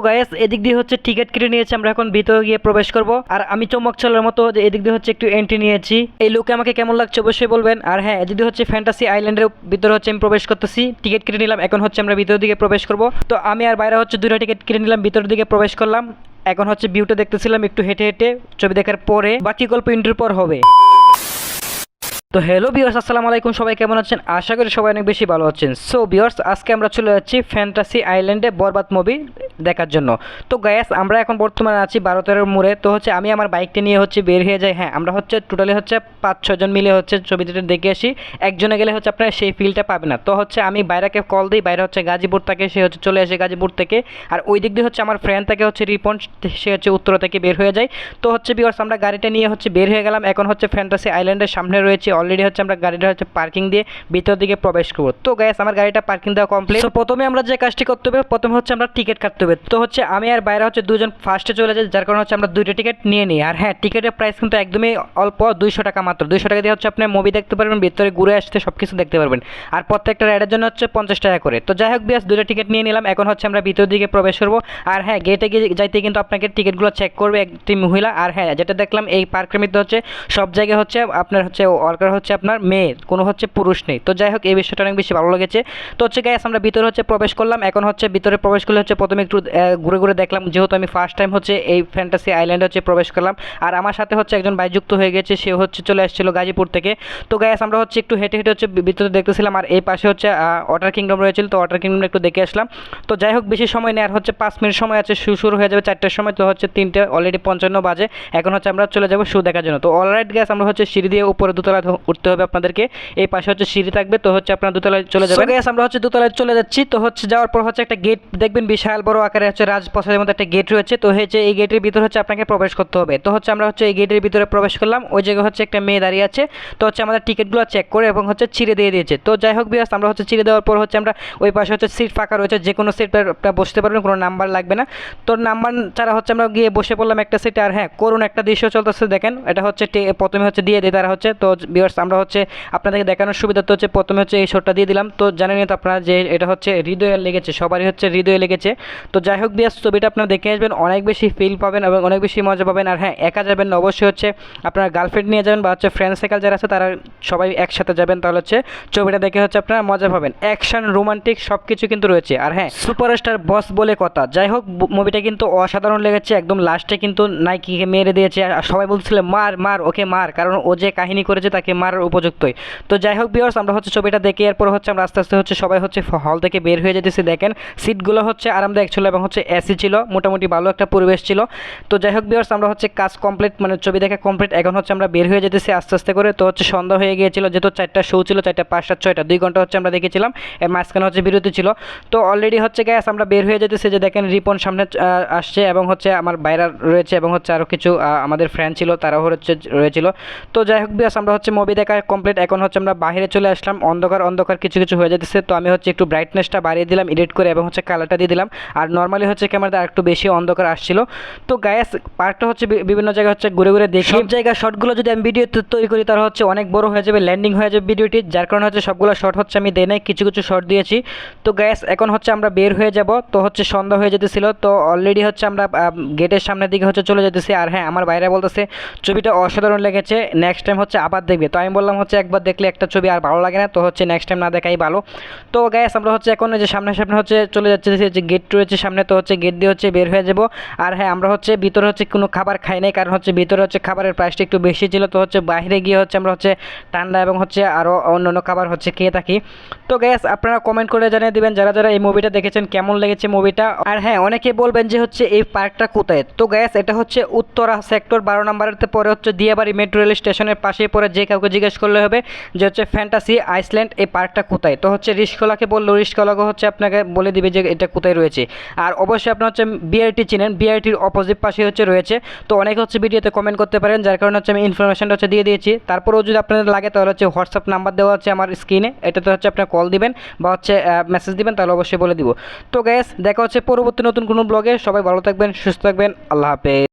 Guys এদিক দিয়ে হচ্ছে টিকিট কেটে নিয়েছি, আমরা এখন ভিতরে গিয়ে প্রবেশ করব। আর আমি চমক চলার মতো যে এদিক দিয়ে হচ্ছে একটু এন্ট্রি নিয়েছি। এই লুকে আমাকে কেমন লাগছে অবশ্যই বলবেন। আর হ্যাঁ, এদিক দিয়ে হচ্ছে ফ্যান্টাসি আইল্যান্ডের ভিতরে হচ্ছে আমি প্রবেশ করতেছি, টিকিট কেটে নিলাম, এখন হচ্ছে আমরা ভিতরের দিকে প্রবেশ করব। তো আমি আর বাইরে হচ্ছে দুটো টিকিট কেটে নিলাম, ভিতরের দিকে প্রবেশ করলাম। এখন হচ্ছে ভিউটা দেখতেছিলাম একটু হেঁটে হেঁটে, ছবি দেখার পরে বাকি গল্প ইন্টার পর হবে। তো হ্যালো ভিউয়ার্স, আসসালামু আলাইকুম, সবাই কেমন আছেন? আশা করি সবাই অনেক বেশি ভালো আছেন। সো ভিউয়ার্স, আজকে আমরা চলে যাচ্ছি ফ্যান্টাসি আইল্যান্ডে বরবাদ মুভি দেখার জন্য। তো গাইস আমরা এখন বর্তমানে আছি 12-13 মোড়ে। তো হচ্ছে আমি আমার বাইকটা নিয়ে হচ্ছে বের হয়ে যাই। হ্যাঁ, আমরা হচ্ছে টোটালি হচ্ছে 5-6 জন মিলে হচ্ছে ছবিটা দেখে আসি। একজনে গেলে হচ্ছে আপনারা সেই ফিলটা পাবে না। তো হচ্ছে আমি বাইরাকে কল দিই, বাইরে হচ্ছে গাজীপুর থেকে, সে হচ্ছে চলে আসে গাজীপুর থেকে। আর ওই দিক দিয়ে হচ্ছে আমার ফ্রেন্ড থেকে হচ্ছে রিপন, সে হচ্ছে উত্তরা থেকে বের হয়ে যায়। তো হচ্ছে ভিউয়ার্স আমরা গাড়িটা নিয়ে হচ্ছে বের হয়ে গেলাম। এখন হচ্ছে ফ্যান্টাসি আইল্যান্ডের সামনে রয়েছে, অলরেডি হচ্ছে আমরা গাড়িটা হচ্ছে পার্কিং দিয়ে ভিতর দিকে প্রবেশ করব। তো গাইস আমার গাড়িটা পার্কিং দেওয়া কমপ্লিট। তো প্রথমে আমরা যে কাজটি করতে হবে, প্রথমে হচ্ছে আমরা টিকিট কাটতে হবে। তো হচ্ছে আমি আর বাইরে হচ্ছে দুজন ফার্স্টে চলে যাই, যার কারণে হচ্ছে আমরা দুইটা টিকিট নিয়ে নিই। আর হ্যাঁ, টিকিটের প্রাইস কিন্তু একদমই অল্প, 200 টাকা মাত্র। 200 টাকা দিয়ে হচ্ছে আপনি মুভি দেখতে পারবেন, ভিতরে ঘুরে আসতে সব কিছু দেখতে পারবেন। আর প্রত্যেকটা রাইডের জন্য হচ্ছে 50 টাকা করে। তো যাই হোক বিয়াস, দুইটা টিকিট নিয়ে নিলাম, এখন হচ্ছে আমরা ভিতর দিকে প্রবেশ করব। আর হ্যাঁ, গেটে গিয়ে যাইতে কিন্তু আপনাকে টিকিটগুলো চেক করবে একটি মহিলা। আর হ্যাঁ, যেটা দেখলাম এই পার্কের মধ্যে হচ্ছে সব জায়গায় হচ্ছে আপনার হচ্ছে ওয়ার্কার হচ্ছে আপনার মেয়ে, কোনো হচ্ছে পুরুষ নেই। তো যাই হোক এই বিষয়টা অনেক বেশি ভালো লেগেছে। তো হচ্ছে গাইস আমরা ভিতরে হচ্ছে প্রবেশ করলাম। এখন হচ্ছে ভিতরে প্রবেশ করলে হচ্ছে প্রথমে একটু ঘুরে ঘুরে দেখলাম, যেহেতু আমি ফার্স্ট টাইম হচ্ছে এই ফ্যান্টাসি আইল্যান্ডে হচ্ছে প্রবেশ করলাম। আর আমার সাথে হচ্ছে একজন ভাই যুক্ত হয়ে গেছে, সে হচ্ছে চলে আসছিল গাজীপুর থেকে। তো গাইস আমরা হচ্ছে একটু হেঁটে হেঁটে হচ্ছে ভিতরে দেখতেছিলাম। আর এই পাশে হচ্ছে ওয়াটার কিংডম রয়েছিল, তো ওয়াটার কিংডম একটু দেখে আসলাম। তো যাই হোক বেশি সময় নেই, আর হচ্ছে 5 মিনিট সময় আছে, শুরু হয়ে যাবে 4টার সময়। তো হচ্ছে 3টে অলরেডি 55 বাজে, এখন হচ্ছে আমরা চলে যাবো শো দেখার জন্য। তো অলরাইট গাইস আমরা হচ্ছে সিঁড়ি দিয়ে উপরে দোতলা উঠতে হবে আপনাদেরকে। এই পাশে হচ্ছে সিঁড়ি থাকবে, তো হচ্ছে আপনারা দোতলায় চলে যাবেন। গাইস আমরা হচ্ছে দোতলায় চলে যাচ্ছি। তো হচ্ছে যাওয়ার পর হচ্ছে একটা গেট দেখবেন, বিশাল বড় আকারে হচ্ছে রাজপ্রাসাদের মধ্যে একটা গেট রয়েছে। তো হচ্ছে এই গেটের ভিতর হচ্ছে আপনাকে প্রবেশ করতে হবে। তো হচ্ছে আমরা হচ্ছে এই গেটের ভিতরে প্রবেশ করলাম, ওই জায়গায় হচ্ছে একটা মেয়ে দাঁড়িয়ে আছে। তো হচ্ছে আমাদের টিকিটগুলো চেক করে এবং হচ্ছে ছিঁড়ে দিয়ে দিয়েছে। তো যাই হোক বিয়াস, আমরা হচ্ছে ছিঁড়ে দেওয়ার পর হচ্ছে আমরা ওই পাশে হচ্ছে সিট ফাঁকা রয়েছে, যে কোনো সিট আপনারা বসতে পারবেন, কোনো নাম্বার লাগবে না। তো নাম্বার ছাড়া হচ্ছে আমরা গিয়ে বসে পড়লাম একটা সিটে। আর হ্যাঁ, করুন একটা দৃশ্য চলতেছে দেখেন, এটা হচ্ছে প্রথমে হচ্ছে দিয়ে দেয় তারা হচ্ছে। তো বিয়ার্স আমরা হচ্ছে আপনাদেরকে দেখানোর সুবিধা তো হচ্ছে প্রথমে হচ্ছে এই শটটা দিয়ে দিলাম। তো জানেনই তো আপনারা যে এটা হচ্ছে হৃদয়ে লেগেছে, সবারই হচ্ছে হৃদয়ে লেগেছে। তো যাই হোক বিয়াস, ছবিটা আপনারা দেখে আসবেন, অনেক বেশি ফিল পাবেন এবং অনেক বেশি মজা পাবেন। আর হ্যাঁ, একা যাবেন না, অবশ্যই হচ্ছে আপনার গার্লফ্রেন্ড নিয়ে যাবেন বা হচ্ছে ফ্রেন্ড সার্কেল যারা আছে তারা সবাই একসাথে যাবেন, তাহলে হচ্ছে ছবিটা দেখে হচ্ছে আপনারা মজা পাবেন। অ্যাকশন, রোমান্টিক সব কিছু কিন্তু রয়েছে। আর হ্যাঁ, সুপারস্টার বস বলে কথা। যাই হোক মুভিটা কিন্তু অসাধারণ লেগেছে, একদম লাস্টে কিন্তু নায়িকাকে মেরে দিয়েছে। আর সবাই বলছিল মার মার ওকে মার, কারণ ও যে কাহিনী করেছে তাকে মারার উপযুক্তই। তো যাই হোক ভিউয়ার্স, আমরা হচ্ছে ছবিটা দেখে এরপর হচ্ছে আমরা আস্তে আস্তে হচ্ছে সবাই হচ্ছে হল থেকে বের হয়ে যেতেছি। দেখেন সিটগুলো হচ্ছে আরামদায়ক ছিল এবং হচ্ছে এসি ছিল, মোটামুটি ভালো একটা পরিবেশ ছিল। তো যাই হোক ভিউয়ার্স, আমরা হচ্ছে কাজ কমপ্লিট, মানে ছবি দেখা কমপ্লিট, এখন হচ্ছে আমরা বের হয়ে যেতেছি আস্তে আস্তে করে। তো হচ্ছে সন্ধ্যা হয়ে গিয়েছিল, যেহেতু 4টা শো ছিল, 4টা 5, 7, 6টা 2 ঘন্টা হচ্ছে আমরা দেখেছিলাম, এর মাঝখানে হচ্ছে বিরতি ছিল। তো অলরেডি হচ্ছে গ্যাস আমরা বের হয়ে যেতেছি, যে দেখেন রিপন সামনে আসছে এবং হচ্ছে আমার বাইরা রয়েছে এবং হচ্ছে আরও কিছু আমাদের ফ্রেন্ড ছিল, তারাও হচ্ছে রয়েছিল। তো যাই হোক ভিউয়ার্স, আমরা হচ্ছে মুভি দেখা কমপ্লিট, এখন হচ্ছে আমরা বাইরে চলে আসলাম। অন্ধকার অন্ধকার কিছু কিছু হয়ে যেতেছে, তো আমি হচ্ছে একটু ব্রাইটনেসটা বাড়িয়ে দিলাম এডিট করে এবং হচ্ছে কালারটা দিয়ে দিলাম। আর নর্মালি হচ্ছে ক্যামেরাতে আরেকটু বেশি অন্ধকার আসছিল। তো গাইস পার্কটা হচ্ছে বিভিন্ন জায়গায় হচ্ছে ঘুরে ঘুরে দেখি, সব জায়গায় শর্টগুলো যদি আমি ভিডিও তৈরি করি তাহলে হচ্ছে অনেক বড় হয়ে যাবে, ল্যান্ডিং হয়ে যাবে ভিডিওটি, যার কারণে হচ্ছে সবগুলো শর্ট হচ্ছে আমি দেই নাই, কিছু কিছু শর্ট দিয়েছি। তো গাইস এখন হচ্ছে আমরা বের হয়ে যাব। তো হচ্ছে সন্ধ্যা হয়ে যেতেছিল, তো অলরেডি হচ্ছে আমরা গেটের সামনের দিকে হচ্ছে চলে যেতেছি। আর হ্যাঁ, আমার বাইরে বলতেছে ছবিটা অসাধারণ লেগেছে, নেক্সট টাইম হচ্ছে আবার দেখবে। তো আমি বললাম হচ্ছে একবার দেখলে একটা ছবি আর ভালো লাগে না, তো হচ্ছে নেক্সট টাইম না দেখাই ভালো। তো গাইস আমরা হচ্ছে এখন যে সামনে সামনে হচ্ছে চলে যাচ্ছে, যে গেট রয়েছে সামনে, তো হচ্ছে গেট দিয়ে হচ্ছে বের হয়ে যাব। আর হ্যাঁ, আমরা হচ্ছে ভিতরে হচ্ছে কোনো খাবার খাই নাই, কারণ হচ্ছে ভিতরে হচ্ছে খাবারের প্রাইসটা একটু বেশি ছিল। তো হচ্ছে বাইরে গিয়ে হচ্ছে আমরা হচ্ছে ঠান্ডা এবং হচ্ছে আরও অন্যান্য খাবার হচ্ছে খেয়ে থাকি। তো গাইস আপনারা কমেন্ট করে জানিয়ে দিবেন যারা যারা এই মুভিটা দেখেছেন কেমন লেগেছে মুভিটা। আর হ্যাঁ, অনেকে বলবেন যে হচ্ছে এই পার্কটা কোথায়। তো গাইস এটা হচ্ছে উত্তরা সেক্টর 12 নম্বরের পরে হচ্ছে দিয়াবাড়ি মেট্রো রেল স্টেশনের পাশেই পরে, যে কাউকে জিজ্ঞেস করলে হবে যে হচ্ছে ফ্যান্টাসি আইসল্যান্ড এই পার্কটা কোথায়। তো হচ্ছে রিস্কলাকে বললো, রিস্কলাকে হচ্ছে আপনাকে বলে দিবে যে এটা কোথায় রয়েছে। আর অবশ্যই আপনার হচ্ছে বিআরটি চিনেন, বিআরটির অপোজিট পাশে হচ্ছে রয়েছে। তো অনেকে হচ্ছে ভিডিওতে কমেন্ট করতে পারেন, যার কারণে হচ্ছে আমি ইনফরমেশনটা হচ্ছে দিয়ে দিয়েছি। তারপরেও যদি আপনাদের লাগে তাহলে হচ্ছে হোয়াটসঅ্যাপ নাম্বার দেওয়া হচ্ছে আমার স্ক্রিনে, এটাতে হচ্ছে আপনার কল দিবেন বা হচ্ছে মেসেজ দিবেন, তাহলে অবশ্যই বলে দিব। তো গাইস দেখা হচ্ছে পরবর্তী নতুন কোনো ব্লগে। সবাই ভালো থাকবেন, সুস্থ থাকবেন, আল্লাহ হাফেজ।